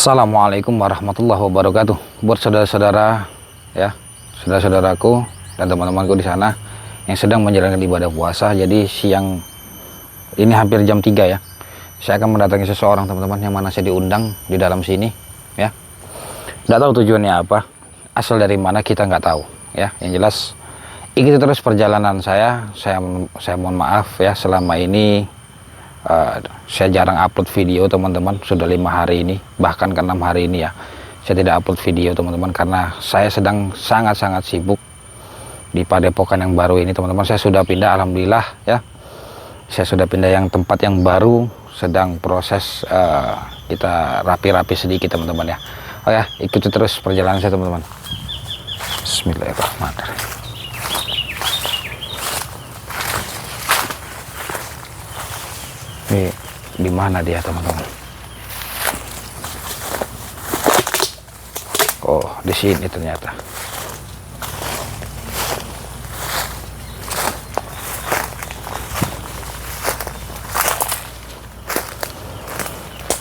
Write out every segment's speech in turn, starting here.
Assalamualaikum warahmatullahi wabarakatuh. Buat saudara-saudara ya, saudara-saudaraku dan teman-temanku di sana yang sedang menjalankan ibadah puasa. Jadi siang ini hampir jam 3 ya. Saya akan mendatangi seseorang teman-teman yang mana saya diundang di dalam sini ya. Nggak tahu tujuannya apa, asal dari mana kita nggak tahu ya. Yang jelas ikuti terus perjalanan saya. Saya mohon maaf ya selama ini saya jarang upload video teman-teman, sudah 5 hari ini, bahkan ke 6 hari ini ya saya tidak upload video teman-teman, karena saya sedang sangat-sangat sibuk di Padepokan yang baru ini teman-teman. Saya sudah pindah, alhamdulillah ya, saya sudah pindah yang tempat yang baru, sedang proses kita rapi-rapi sedikit teman-teman ya. Oke, ikuti terus perjalanan saya teman-teman. Bismillahirrahmanirrahim. Ini di mana dia teman-teman? Oh, di sini ternyata.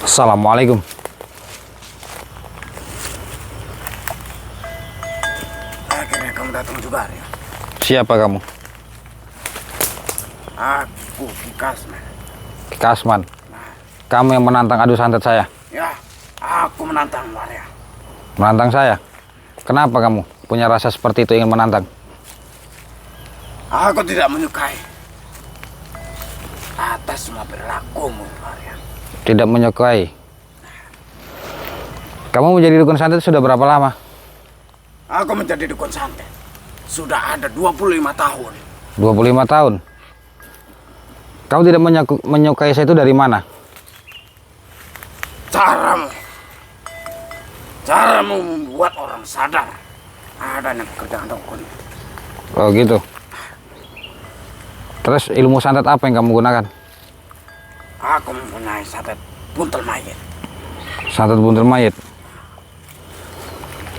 Assalamualaikum. Akhirnya kamu datang juga ya. Siapa kamu? Aku Ki Kasman. Kasman. Kamu yang menantang adu santet saya? Ya, aku menantang Maria. Menantang saya? Kenapa kamu punya rasa seperti itu, ingin menantang? Aku tidak menyukai atas semua perilakumu, Maria. Tidak menyukai. Kamu menjadi dukun santet sudah berapa lama? Aku menjadi dukun santet sudah ada 25 tahun. 25 tahun. Kamu tidak menyukai saya itu dari mana? Caramu membuat orang sadar adanya pekerjaan dukun. Oh gitu. Terus ilmu santet apa yang kamu gunakan? Aku mempunyai santet buntel mayat. Santet buntel mayat.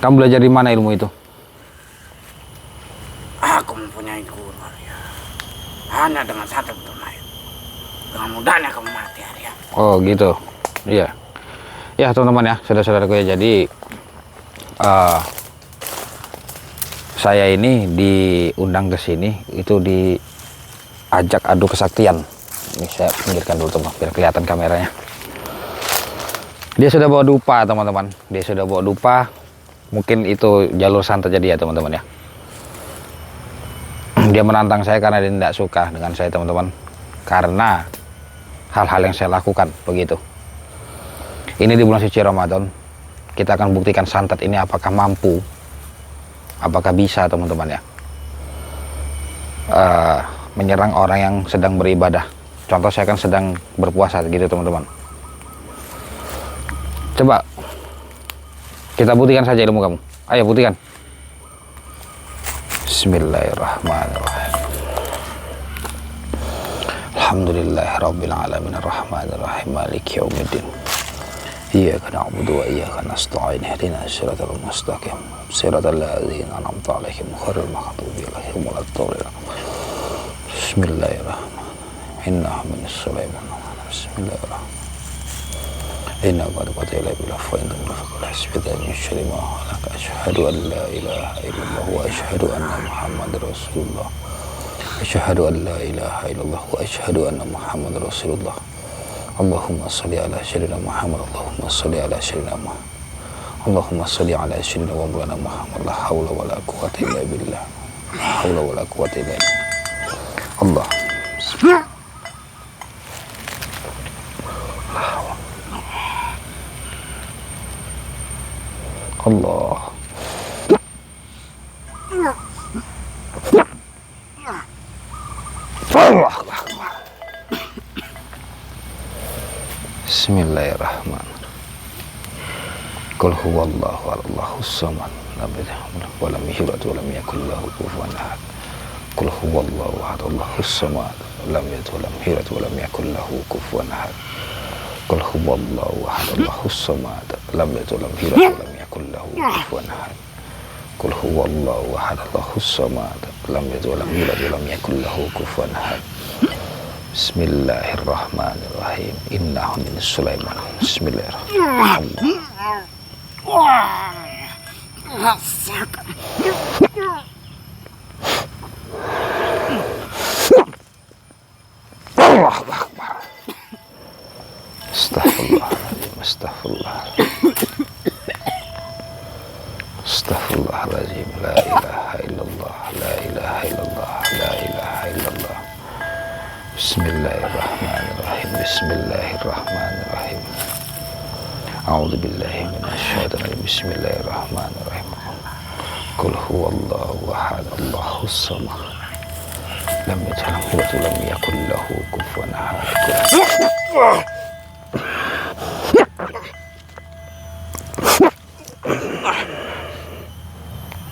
Kamu belajar di mana ilmu itu? Aku mempunyai guru, Maria. Hanya dengan santet buntel mayat, dengan mudahnya kamu mati, Arya. Oh gitu. Iya. Ya teman-teman ya, saudara-saudaraku ya. Jadi saya ini diundang ke sini itu diajak adu kesaktian. Ini saya pinggirkan dulu teman, biar kelihatan kameranya. Dia sudah bawa dupa teman-teman. Dia sudah bawa dupa. Mungkin itu jalur santet jadi ya teman-teman ya. Dia menantang saya karena dia tidak suka dengan saya teman-teman, karena hal-hal yang saya lakukan begitu. Ini di bulan suci Ramadan, kita akan buktikan santet ini apakah mampu, apakah bisa teman-teman ya, menyerang orang yang sedang beribadah. Contoh saya kan sedang berpuasa gitu teman-teman. Coba kita buktikan saja ilmu kamu. Ayo buktikan. Bismillahirrahmanirrahim. Alhamdulillahirabbil alamin arrahmanir rahim maliki yaumiddin. Iyyaka na'budu wa iyyaka nasta'in ihdinas siratal mustaqim siratal ladzina an'amta 'alaihim ghairil maghdubi 'alaihim waladdallin. Bismillahirrahmanirrahim. Innahu minas sulaiman. Bismillahirrahmanirrahim. Inna qad qatala bil afwa inna murafaqal hasbida min syarri ma khalaq. Asyhadu an la ilaha illallah wa asyhadu anna muhammadar rasulullah. Asyhadu an la ilaha illallah wa asyhadu anna muhammadar rasulullah. Allahumma salli ala sayyidina Muhammad. Allahumma salli ala sayyidina Muhammad. Allahumma salli ala sayyidina wa maulana Muhammad. La haula wa la quwwata illa billah. La haula wa la quwwata illa billah. Allah. Allah. Allah. Bismillahirrahmanirrahim. Qul huwallahu ahad, samad, lam yalid wa lam yulad wa lam yakul lahu kufuwan ahad. Qul huwallahu ahad, samad, lam yalid wa lam yulad wa lam yakul lahu kufuwan ahad. Qul huwallahu ahad, samad, lam yalid wa lam yulad wa lam yakul lahu kufuwan ahad. Qul huwallahu ahad, samad, lam yalid wa lam yulad wa lam yakul lahu kufuwan ahad. Bismillahirrahmanirrahim. Innahu min Sulaiman. Bismillahirrahmanirrahim. Rasakan. Allahu Akbar. Astaghfirullahaladzim, astaghfirullahaladzim. Astaghfirullahaladzim, la ilaha illallah, la ilaha illallah, la ilaha illallah. Bismillahirrahmanirrahim, bismillahirrahmanirrahim. A'udzu billahi minasyaitonir rajim. Bismillahirrahmanirrahim. Qul huwallahu ahad, Allahus samad. Lam yalid wa lam yakul lahu kufuwan ahad.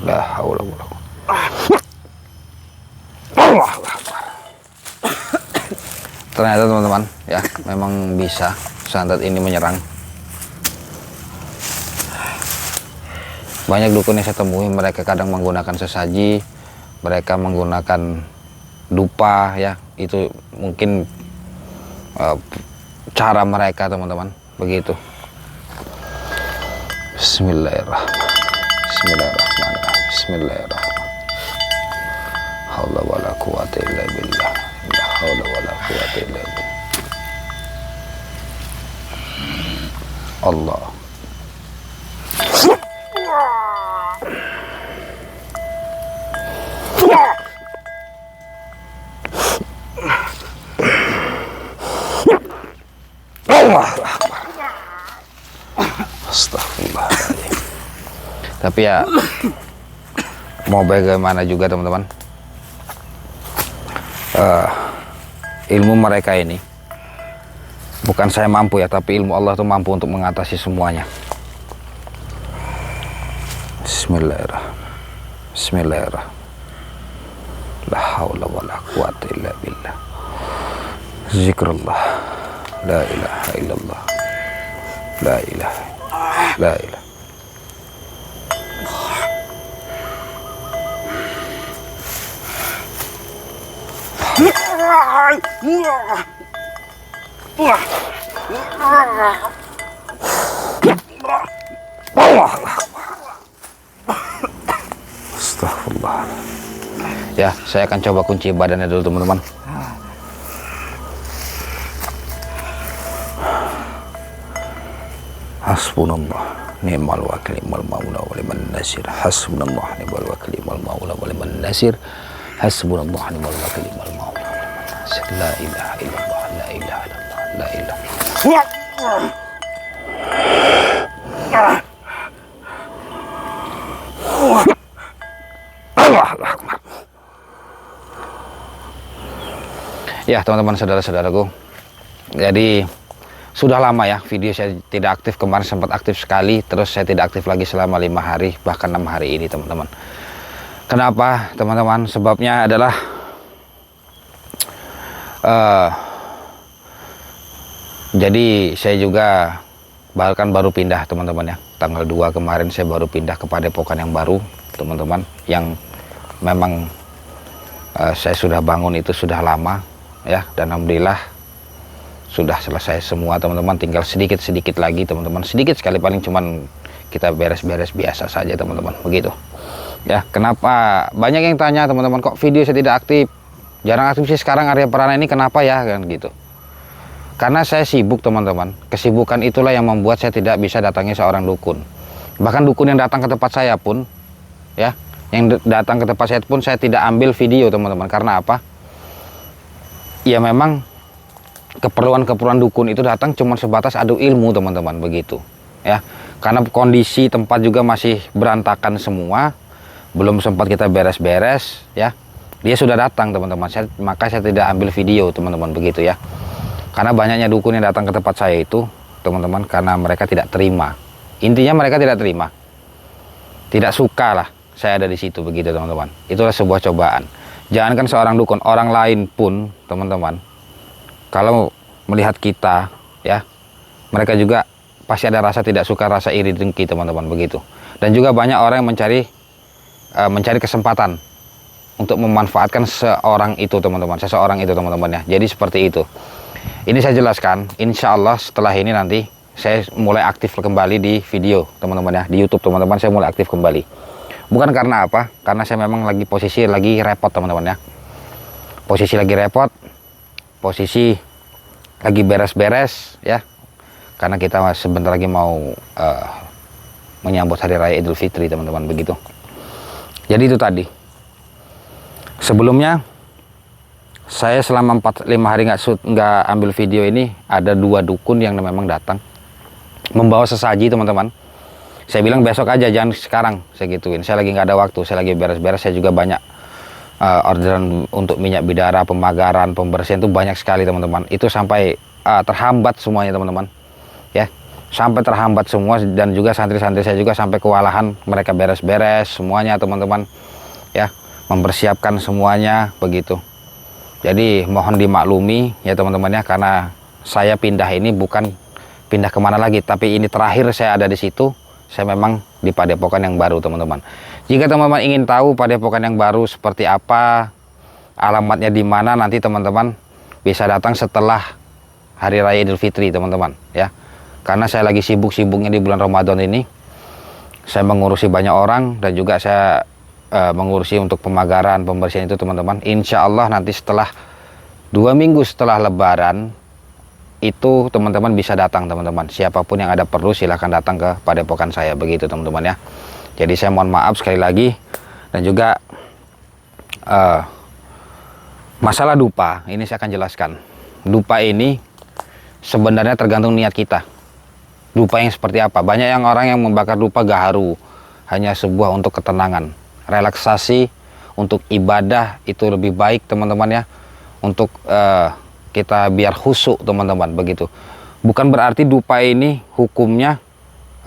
La haula wala quwwata. Allahu Akbar. Ternyata teman-teman ya, memang bisa santet ini menyerang. Banyak dukun yang saya temui, mereka kadang menggunakan sesaji, mereka menggunakan dupa ya, itu mungkin cara mereka teman-teman, begitu. Bismillahirrahmanirrahim. Bismillahirrahmanirrahim. Bismillahirrahmanirrahim. Haula wala quwwata illa billah. La haula wala quwwata illa billah. Allah. Allahu Akbar. Astagfirullahaladzim. Tapi ya mau bagaimana juga teman-teman, ilmu mereka ini bukan saya mampu ya, tapi ilmu Allah itu mampu untuk mengatasi semuanya. Bismillahirrahmanirrahim. Bismillahirrahmanirrahim. La haula wala quwwata illa billah. Zikrullah. La ilaha illallah. La ilaha. La ilaha. Astagfirullah. Ya, saya akan coba kunci badannya dulu teman-teman. Hasbunallah ni'mal wakil ni'mal maula wa liman nasir. Hasbunallah ni'mal wakil ni'mal maula wa liman nasir. Hasbunallah ni'mal wakil ni'mal maula wa liman nasir. La ilaha illallah, la ilaha illallah, la ilaha. Allahu Akbar. Ya teman-teman, saudara-saudaraku, jadi sudah lama ya video saya tidak aktif. Kemarin sempat aktif sekali, terus saya tidak aktif lagi selama 5 hari, bahkan 6 hari ini teman-teman. Kenapa teman-teman? Sebabnya adalah jadi saya juga bahkan baru pindah teman-teman ya. Tanggal 2 kemarin saya baru pindah ke padepokan yang baru teman-teman, yang memang saya sudah bangun itu sudah lama ya, dan alhamdulillah sudah selesai semua teman-teman. Tinggal sedikit-sedikit lagi teman-teman, sedikit sekali, paling cuman kita beres-beres biasa saja teman-teman, begitu ya. Kenapa banyak yang tanya teman-teman, kok video saya tidak aktif, jarang aktif sih sekarang Arya Prana ini, kenapa ya kan gitu. Karena saya sibuk teman-teman. Kesibukan itulah yang membuat saya tidak bisa datangi seorang dukun. Bahkan dukun yang datang ke tempat saya pun ya, yang datang ke tempat saya pun saya tidak ambil video teman-teman. Karena apa? Ya memang keperluan-keperluan dukun itu datang cuma sebatas adu ilmu teman-teman, begitu ya. Karena kondisi tempat juga masih berantakan semua, belum sempat kita beres-beres ya. Dia sudah datang teman-teman, maka saya tidak ambil video teman-teman, begitu ya. Karena banyaknya dukun yang datang ke tempat saya itu teman-teman, karena mereka tidak terima. Intinya mereka tidak terima, tidak suka lah saya ada di situ, begitu teman-teman. Itulah sebuah cobaan. Jangankan seorang dukun, orang lain pun teman-teman, kalau melihat kita ya, mereka juga pasti ada rasa tidak suka, rasa iri dengki teman-teman, begitu. Dan juga banyak orang yang mencari kesempatan untuk memanfaatkan seseorang itu teman-teman ya. Jadi seperti itu. Ini saya jelaskan, insya Allah setelah ini nanti saya mulai aktif kembali di video teman-teman ya, di YouTube teman-teman saya mulai aktif kembali. Bukan karena apa, karena saya memang lagi posisi lagi repot teman-teman ya, posisi lagi repot, posisi lagi beres-beres ya, karena kita sebentar lagi mau menyambut hari raya Idul Fitri teman-teman begitu. Jadi itu tadi, sebelumnya saya selama 4-5 hari nggak ambil video ini, ada 2 dukun yang memang datang membawa sesaji teman-teman. Saya bilang besok aja, jangan sekarang, saya gituin. Saya lagi nggak ada waktu, saya lagi beres-beres. Saya juga banyak orderan untuk minyak bidara, pemagaran, pembersihan itu banyak sekali teman-teman. Itu sampai terhambat semuanya teman-teman ya, sampai terhambat semua. Dan juga santri-santri saya juga sampai kewalahan, mereka beres-beres semuanya teman-teman ya, mempersiapkan semuanya begitu. Jadi mohon dimaklumi ya teman-teman ya, karena saya pindah ini bukan pindah kemana lagi, tapi ini terakhir saya ada di situ. Saya memang di Padepokan yang baru teman-teman. Jika teman-teman ingin tahu Padepokan yang baru seperti apa, alamatnya di mana, nanti teman-teman bisa datang setelah Hari Raya Idul Fitri teman-teman ya. Karena saya lagi sibuk-sibuknya di bulan Ramadan ini. Saya mengurusi banyak orang dan juga saya mengurusi untuk pemagaran, pembersihan itu teman-teman. Insya Allah nanti setelah 2 minggu setelah Lebaran itu teman-teman bisa datang teman-teman. Siapapun yang ada perlu silahkan datang ke Padepokan saya begitu teman-teman ya. Jadi saya mohon maaf sekali lagi. Dan juga masalah dupa ini saya akan jelaskan. Dupa ini sebenarnya tergantung niat kita. Dupa yang seperti apa? Banyak yang orang yang membakar dupa gaharu, hanya sebuah untuk ketenangan, relaksasi, untuk ibadah itu lebih baik teman-teman ya, untuk kita biar khusyuk teman-teman begitu. Bukan berarti dupa ini hukumnya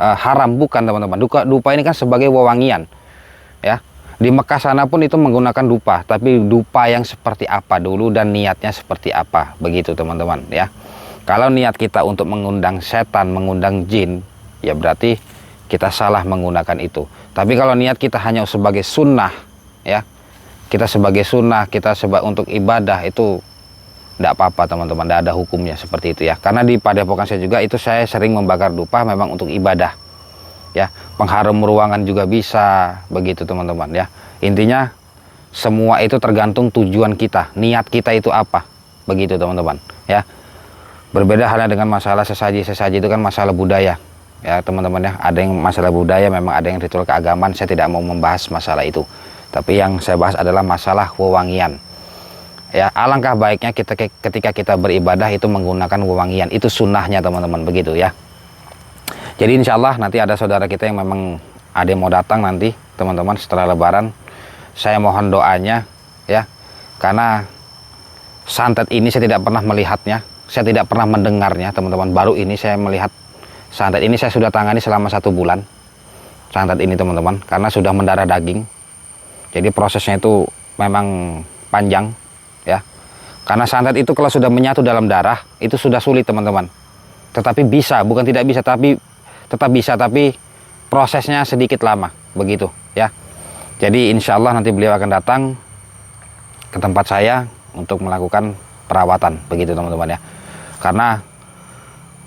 haram, bukan teman-teman. Dupa ini kan sebagai wewangian ya. Di Mekah sana pun itu menggunakan dupa, tapi dupa yang seperti apa dulu dan niatnya seperti apa begitu teman-teman ya. Kalau niat kita untuk mengundang setan, mengundang jin, ya berarti kita salah menggunakan itu. Tapi kalau niat kita hanya sebagai sunnah ya, kita sebagai sunnah, kita untuk ibadah, itu tidak apa-apa teman-teman, tidak ada hukumnya seperti itu ya. Karena di Padepokan saya juga itu saya sering membakar dupa memang untuk ibadah ya. Pengharum ruangan juga bisa begitu teman-teman ya. Intinya semua itu tergantung tujuan kita, niat kita itu apa begitu teman-teman ya. Berbeda halnya dengan masalah sesaji itu kan masalah budaya ya teman-teman ya. Ada yang masalah budaya, memang ada yang ritual keagamaan. Saya tidak mau membahas masalah itu, tapi yang saya bahas adalah masalah wewangian ya. Alangkah baiknya ketika kita beribadah itu menggunakan wewangian, itu sunnahnya teman-teman begitu ya. Jadi insya Allah nanti ada saudara kita yang memang ada yang mau datang nanti teman-teman setelah Lebaran. Saya mohon doanya ya, karena santet ini saya tidak pernah melihatnya, saya tidak pernah mendengarnya teman-teman. Baru ini saya melihat santet ini. Saya sudah tangani selama 1 bulan santet ini teman-teman, karena sudah mendarah daging. Jadi prosesnya itu memang panjang ya. Karena santet itu kalau sudah menyatu dalam darah itu sudah sulit teman-teman. Tetapi bisa, bukan tidak bisa, tapi tetap bisa, tapi prosesnya sedikit lama begitu ya. Jadi insya Allah nanti beliau akan datang ke tempat saya untuk melakukan perawatan begitu teman-teman ya. Karena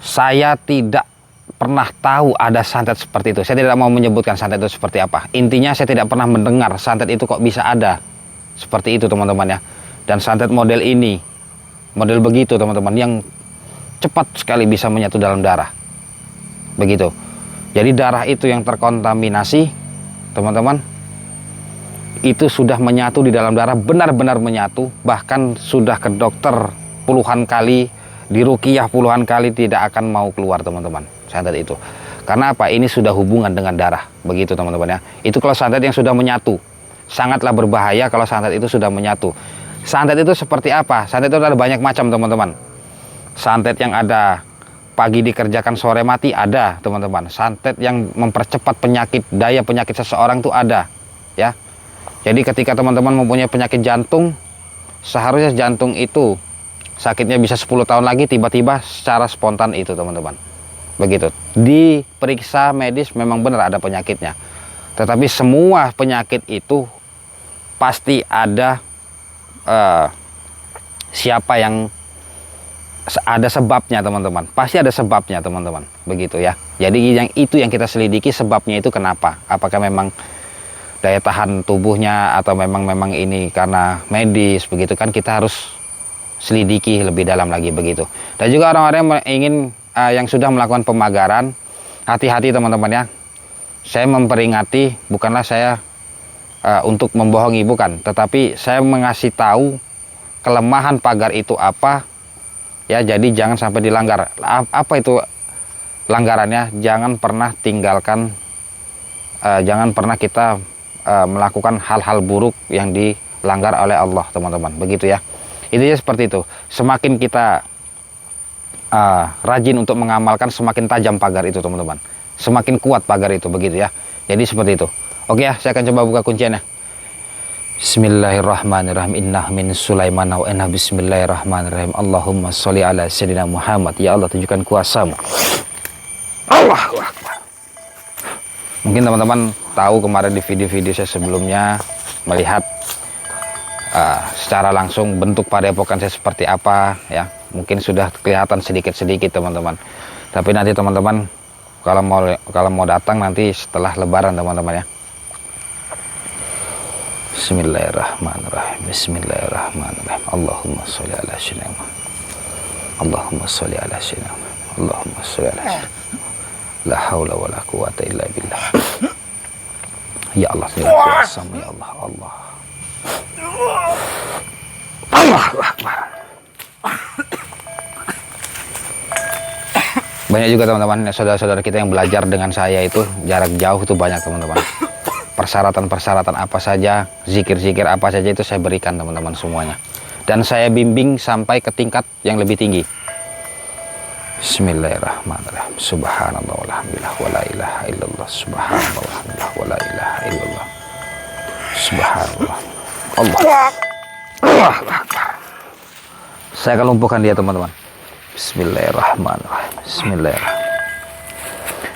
saya tidak pernah tahu ada santet seperti itu. Saya tidak mau menyebutkan santet itu seperti apa. Intinya saya tidak pernah mendengar santet itu kok bisa ada seperti itu teman-teman ya. Dan santet model ini, model begitu teman-teman, yang cepat sekali bisa menyatu dalam darah begitu. Jadi darah itu yang terkontaminasi teman-teman, itu sudah menyatu di dalam darah, benar-benar menyatu. Bahkan sudah ke dokter puluhan kali, diruqyah puluhan kali, tidak akan mau keluar teman-teman santet itu. Karena apa? Ini sudah hubungan dengan darah begitu teman-teman ya. Itu kalau santet yang sudah menyatu, sangatlah berbahaya kalau santet itu sudah menyatu. Santet itu seperti apa? Santet itu ada banyak macam teman-teman. Santet yang ada pagi dikerjakan sore mati ada teman-teman. Santet yang mempercepat penyakit, daya penyakit seseorang itu ada ya. Jadi ketika teman-teman mempunyai penyakit jantung, seharusnya jantung itu sakitnya bisa 10 tahun lagi, tiba-tiba secara spontan itu teman-teman begitu. Diperiksa medis memang benar ada penyakitnya, tetapi semua penyakit itu pasti ada siapa yang ada sebabnya teman-teman, pasti ada sebabnya teman-teman, begitu ya. Jadi yang kita selidiki sebabnya itu kenapa, apakah memang daya tahan tubuhnya atau memang ini karena medis, begitu kan, kita harus selidiki lebih dalam lagi begitu. Dan juga orang-orang yang ingin yang sudah melakukan pemagaran, hati-hati teman-teman ya. Saya memperingati, bukanlah saya untuk membohongi, bukan, tetapi saya mengasih tahu kelemahan pagar itu apa ya. Jadi jangan sampai dilanggar. Apa itu langgarannya? Jangan pernah tinggalkan, jangan pernah kita melakukan hal-hal buruk yang dilanggar oleh Allah teman-teman, begitu ya. Intinya seperti itu. Semakin kita rajin untuk mengamalkan, semakin tajam pagar itu teman-teman, semakin kuat pagar itu, begitu ya. Jadi seperti itu. Oke ya, saya akan coba buka kunciannya. Bismillahirrahmanirrahim. Inna min Sulaiman wa inna bismillahirrahmanirrahim. Allahumma sholli ala sayyidina Muhammad. Ya Allah, tunjukkan kuasa-Mu. Allahu Akbar. Mungkin teman-teman tahu kemarin di video-video saya sebelumnya melihat secara langsung bentuk padepokan saya seperti apa ya. Mungkin sudah kelihatan sedikit-sedikit teman-teman. Tapi nanti teman-teman kalau mau datang nanti setelah lebaran teman-teman ya. Bismillahirrahmanirrahim. Bismillahirrahmanirrahim. Allahumma sholli ala sayyidina Muhammad. Allahumma sholli ala sayyidina Muhammad. Allahumma sholli ala sayyidina Muhammad. La haula wala quwata illa billah. Ya Allah, ya kuasa-Mu ya Allah. Allahu Akbar. Banyak juga teman-teman, saudara-saudara kita yang belajar dengan saya itu jarak jauh itu banyak teman-teman. Persyaratan-persyaratan apa saja, zikir-zikir apa saja itu saya berikan teman-teman semuanya. Dan saya bimbing sampai ke tingkat yang lebih tinggi. Bismillahirrahmanirrahim. Subhanallah walhamdulillah wala ilaha illallah. Subhanallah walhamdulillah wala ilaha illallah. Subhanallah. Allah Akbar. Saya akan lumpuhkan dia teman-teman. Bismillahirrahmanirrahim. Bismillahirrahmanirrahim.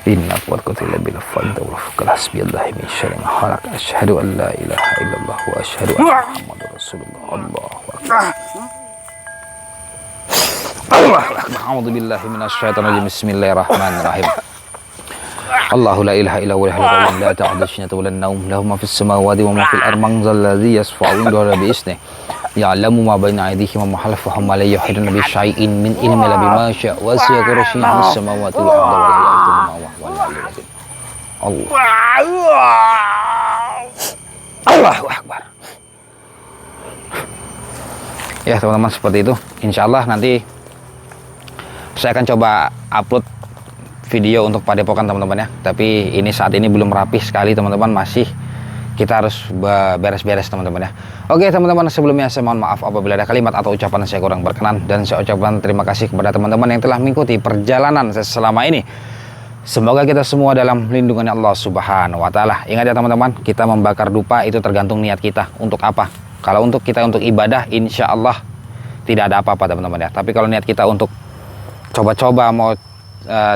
Inna quwwata illa fanta wa fukal hasbiyallahi min syarri ma khalaq. Asyhadu an la ilaha illallah wa asyhadu anna Muhammadar Rasulullah. Allahu Akbar. Allahu Akbar. A'udzu billahi minasyaitonir rajim. Bismillahirrahmanirrahim. Allahu la ilaha illa huwal hayyul qayyum la ta'khudhuhu sinatun wa la nawm lahu ma fis samawati wa ma fil ardi man dhal ladzi yashfa'u 'indahu bi isnihi ya'lamu ma baina aydihim wa ma khalfahum wa la yuhituna bi syai'in min ilmihi illa bima syaa wa wasi'a kursiyuhu fis samawati wal ardi wa la ya'uduhu ma huwa Allahu Akbar. Ya teman-teman, seperti itu. Insyaallah nanti saya akan coba upload video untuk padepokan teman-teman ya. Tapi ini saat ini belum rapih sekali teman-teman, masih kita harus beres-beres teman-teman ya. Oke teman-teman, sebelumnya saya mohon maaf apabila ada kalimat atau ucapan saya kurang berkenan, dan saya ucapkan terima kasih kepada teman-teman yang telah mengikuti perjalanan saya selama ini. Semoga kita semua dalam lindungan Allah Subhanahu wa taala. Ingat ya teman-teman, kita membakar dupa itu tergantung niat kita untuk apa. Kalau untuk kita untuk ibadah, insya Allah tidak ada apa-apa teman-teman ya. Tapi kalau niat kita untuk coba-coba mau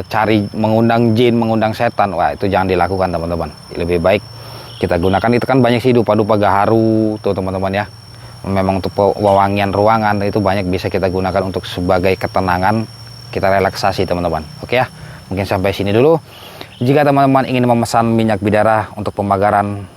cari mengundang jin, mengundang setan, wah itu jangan dilakukan teman-teman. Lebih baik kita gunakan, itu kan banyak sih dupa-dupa gaharu tuh teman-teman ya. Memang untuk pewangian ruangan itu banyak bisa kita gunakan untuk sebagai ketenangan, kita relaksasi teman-teman. Oke ya, mungkin sampai sini dulu. Jika teman-teman ingin memesan minyak bidara untuk pembakaran,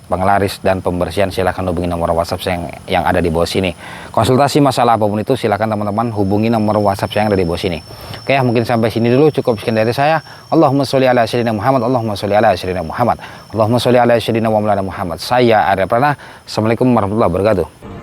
penglaris dan pembersihan, silahkan hubungi nomor WhatsApp saya yang ada di bawah sini. Konsultasi masalah apapun itu silahkan teman-teman hubungi nomor WhatsApp saya yang ada di bawah sini. Oke ya, mungkin sampai sini dulu, cukup sekian dari saya. Allahumma sholli ala sayyidina Muhammad. Allahumma sholli ala sayyidina Muhammad. Allahumma sholli ala sayyidina Muhammad. Saya Arya Prana. Assalamualaikum warahmatullahi wabarakatuh.